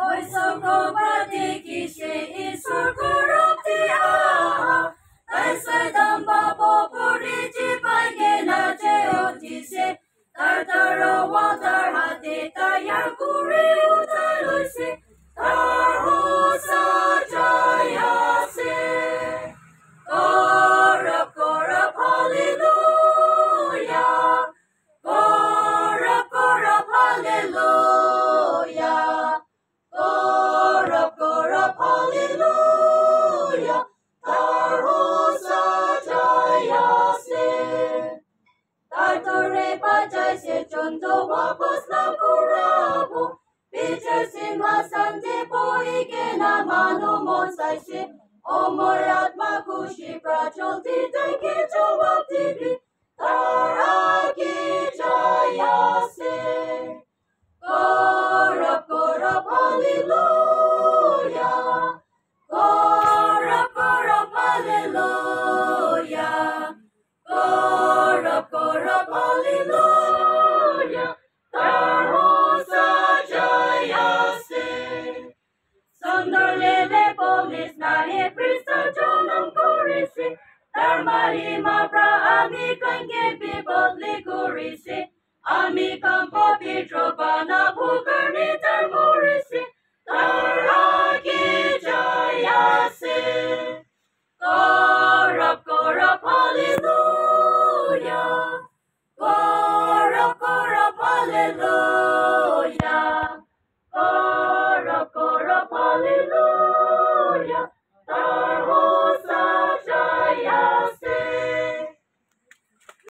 Oisoko pratikishe isurkuruptia. Taisadamba popuriji pagena jeotise. Tartaro water hate tayar kuri utaluse. Tarhosa jayase. Korab, korab, hallelujah. Korab, korab, hallelujah. Korab, korab, hallelujah. Tarhosa jayase. Tartore pajayse chonto wapos na kurabo. Bicher simha sante poikena manu monsaise. Omorat makushi pracholti tanki jawab tibi. Taraki jayase. Korab, korab, hallelujah. Korab, korab, hallelujah. Korab, korab, hallelujah. Tarhosa jayase. Sundarlele polis na he Krista jonam kurisi. Dharmari mapra ami kange bibodli kurisi. Ami kampo pitrobana bhukarni tarmurisi. Taraki jayase. Korab, korab, hallelujah. Korab, korab, hallelujah.